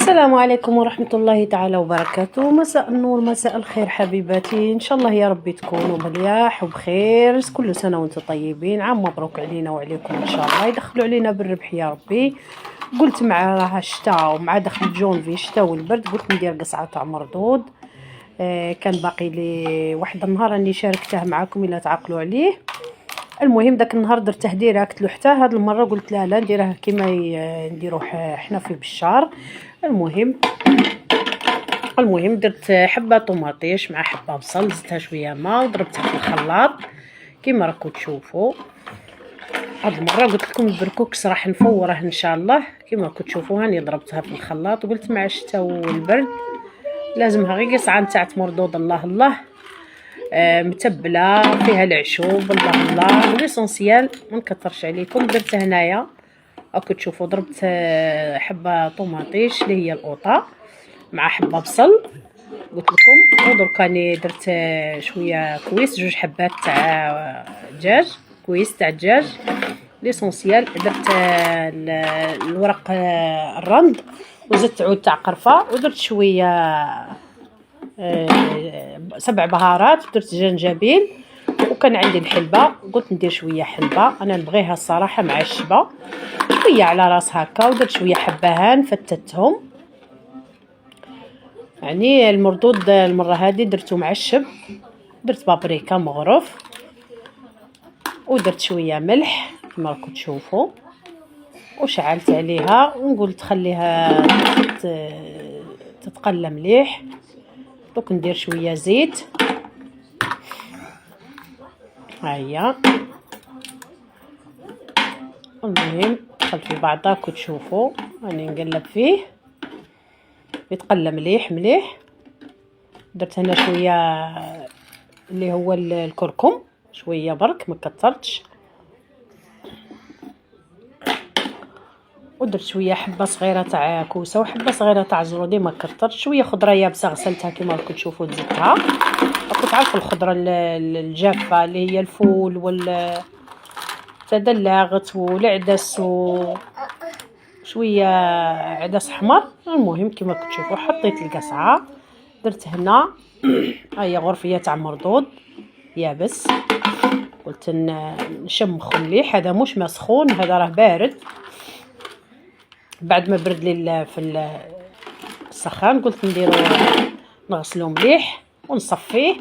السلام عليكم ورحمة الله تعالى وبركاته. مساء النور، مساء الخير حبيباتي، إن شاء الله يا ربي تكونوا ملياح وبخير. كل سنة وانتم طيبين، عام مبروك علينا وعليكم، إن شاء الله يدخلوا علينا بالربح يا ربي. قلت مع راها الشتاء ومع دخل جونفي الشتاء والبرد، قلت ندير قصعة تاع مردود. كان باقي لي واحد النهار راني شاركته معاكم إلا تعقلوا عليه. المهم داك النهار درته ديراكت له، حتى هاد المره قلت لا نديرها كيما نديروه حنا في بشار. المهم درت حبه طوماطيش مع حبه بصل، زدتها شويه ماء وضربتها في الخلاط كيما راكم تشوفوا. هاد المره قلت لكم البركوكس راح نفوره ان شاء الله كيما راكم تشوفوا. هاني ضربتها في الخلاط وقلت مع الشتاء والبرد لازمها غير قصعه تاع مردود. الله الله، متبله فيها العشوب، الله الله، وليسونسيال ما نكثرش عليكم. درت هنايا راكم تشوفوا ضربت حبه طوماطيش اللي هي القوطه مع حبه بصل قلت لكم. ودرك راني درت شويه كويس، جوج حبات تاع دجاج كويس تاع الدجاج ليسونسيال. درت الورق الرند وزدت عود تاع قرفه ودرت شويه 7 بهارات ودرت جنجبيل، وكان عندي الحلبه قلت ندير شويه حلبه، انا نبغيها الصراحه مع الشبه شويه على راس هكا. ودرت شويه حبهان فتتهم، يعني المردود المره هذه درته معشب. درت بابريكا مغرف ودرت شويه ملح كما راكم تشوفوا، وشعلت عليها ونقول تخليها تتقلى مليح. دوك ندير شويه زيت، هيا. المهم دخل في بعضها كتشوفوا راني نقلب فيه يتقلى مليح مليح. درت هنا شويه اللي هو الكركم شويه برك ما كثرتش، ودرت شويه حبه صغيره تاع كوسه وحبه صغيره تاع زرودي ما كثرتش. شويه خضره يابسه غسلتها كما راكم تشوفوا زدتها. راكم تعرفوا الخضره الجافه اللي هي الفول والتدلغت والعدس وشويه عدس احمر. المهم كما راكم تشوفوا حطيت القصعه، درت هنا هي غرفيه تاع مردود يابس. قلت نشمخو مليح، هذا مش مسخون هذا راه بارد. بعد ما برد لي في السخان قلت نديرو نغسلو مليح ونصفيه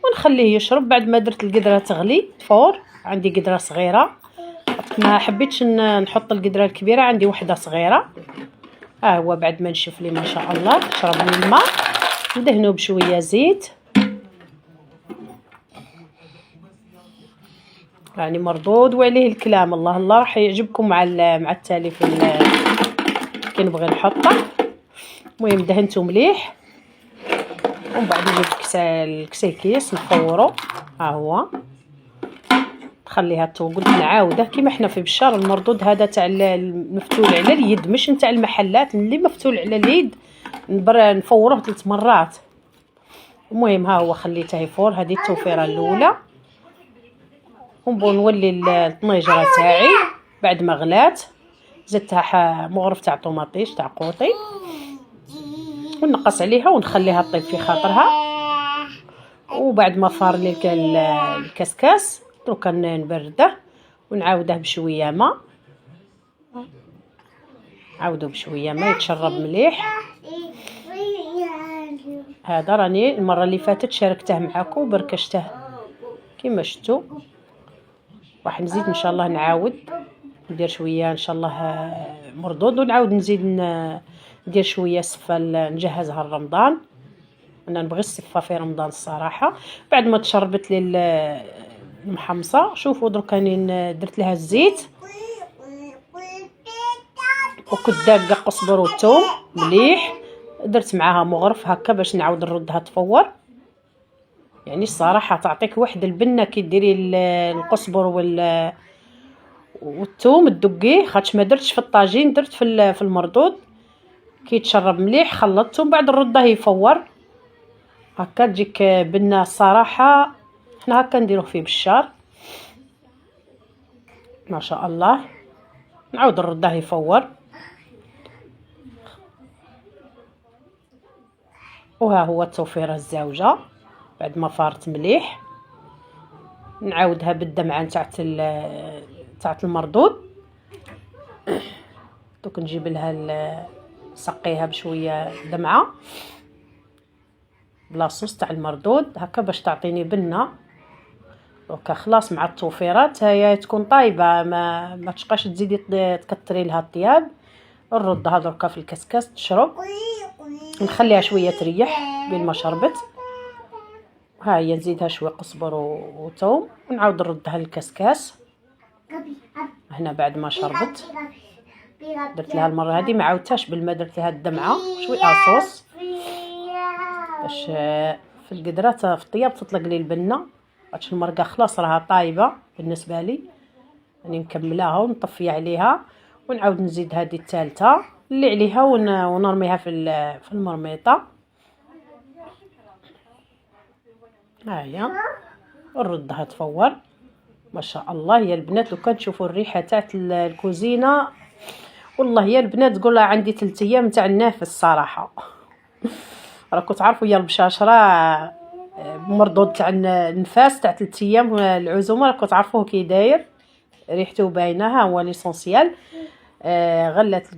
ونخليه يشرب. بعد ما درت القدره تغلي فور، عندي قدره صغيره ما حبيتش نحط القدره الكبيره، عندي وحده صغيره. هو بعد ما نشف لي ما شاء الله شرب من الماء ندهنو بشويه زيت، يعني مردود وعليه الكلام. الله الله راح يعجبكم مع التالي كي نبغي نحطه. المهم دهنته مليح ومن بعد نجيب الكسيكيس نفورو. ها هو نخليها قلت نعاوده كيما حنا في بشار. المردود هذا تاع المفتول على اليد مش نتاع المحلات، اللي مفتول على اليد نفوروه 3 مرات. المهم ها هو خليته يفور. هذه التوفيره الاولى، ونولي الطنيجره تاعي بعد ما غلات زدتها مغرف تاع طوماطيش تاع قوطي ونقص عليها ونخليها طيب في خاطرها. وبعد ما فار لي الكسكاس دروك نبرده ونعاوده بشويه ماء، عاودو بشويه ماء يتشرب مليح. هذا راني المره اللي فاتت شاركته معكم وبركشته كيما شفتوا. راح نزيد ان شاء الله نعاود ندير شويه ان شاء الله مردود، ونعاود نزيد ندير شويه سفه نجهزها لرمضان. انا نبغي السفه في رمضان الصراحه. بعد ما تشربت لي المحمصه شوفوا درك راني درت لها الزيت وكنت داقه قزبر والثوم مليح. درت معاها مغرف هكا باش نعاود نردها تفور. يعني الصراحه تعطيك واحد البنه كي ديري القزبر والثوم تدقيه، خاطش ما درتش في الطاجين درت في المردود كي يتشرب مليح خلطتهم بعد نرده يفور هكا تجيك بنه. الصراحه حنا هكا نديروه فيه بالشار ما شاء الله. نعاود نرده يفور. وها هو التوفيره الزاوجه بعد ما فارت مليح. نعاودها بالدمعه تاع المردود. دوك نجيب لها نسقيها بشويه دمعه بلا صوص تاع المردود هكا باش تعطيني بنه. دوكا خلاص مع التوفيرات هي تكون طايبه، ما تبقاش تزيدي تكثري لها الطياب. نردها دركا في الكسكاس تشرب، نخليها شويه تريح بين ما شربت. ها هي نزيدها شويه قزبر وثوم ونعاود نردها للكسكاس. هنا بعد ما شربت درت لها المره هذه ما عاودتهاش بالماء، درت لها الدمعه شويه صوص باش في القدره في الطياب تطلق لي البنه. هادشي المرقه خلاص راها طايبه بالنسبه لي، راني نكملها ونطفي عليها ونعاود نزيد هذه الثالثه اللي عليها ونرميها في المرميطه. ها هي نردها تفور. ما شاء الله يا البنات لو كان تشوفوا الريحه تاع الكوزينه والله يا البنات تقولها عندي 3 ايام تاع النفس صراحه. راكم تعرفوا يا البشاشره مردود تاع النفاس تاع 3 ايام العزومه راكم تعرفوه كي داير ريحته باينه. ها هو ليسونسيال. غلات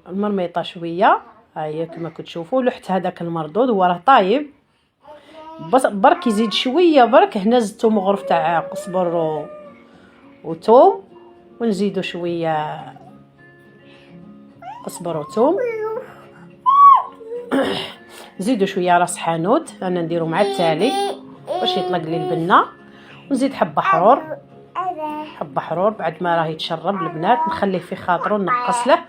المرميطه شويه ها هي كما كتشوفوا. لحت هذاك المردود هو راه طايب بس برك يزيد شويه برك. هنا زدتو مغرف تاع قزبر وثوم ونزيدو شويه قزبر وثوم. نزيدو شويه راس حانوت انا نديرو مع التالي باش يطلق لي البنه. ونزيد حبه حرور بعد ما راه يتشرب البنات نخليه في خاطرو نقص له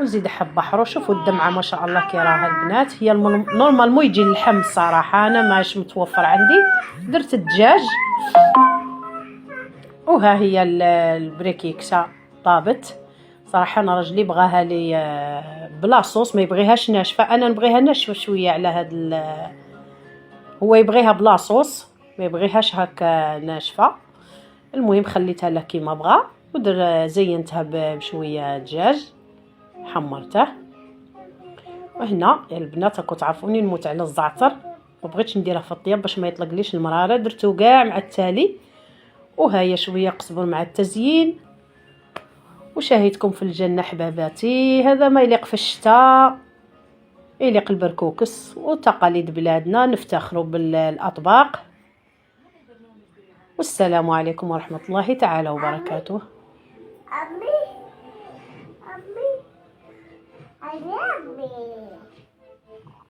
ونزيد حبه حرور. شوفوا الدمعه ما شاء الله كي راها البنات. هي نورمال مو يجي اللحم الصراحه انا ماش متوفر عندي درت الدجاج. وها هي البريكيكسا طابت صراحه. انا راجلي بغاها لي بلا صوص ما يبغيهاش ناشفه، انا نبغيها ناشفه شويه على هاد هو يبغيها بلا صوص ما يبغيهاش هكا ناشفه. المهم خليتها له كيما بغا زينتها بشويه دجاج حمرته. وهنا يا البنات راكم تعرفوني نموت على الزعتر ما بغيتش نديرها في الطياب باش ما يطلقليش المراره درتو كاع مع التالي. وهاي شويه قزبر مع التزيين. وشاهدكم في الجنه حباباتي. هذا ما يليق في الشتاء يليق البركوكس وتقاليد بلادنا نفتخروا بالاطباق. والسلام عليكم ورحمه الله تعالى وبركاته. I love me.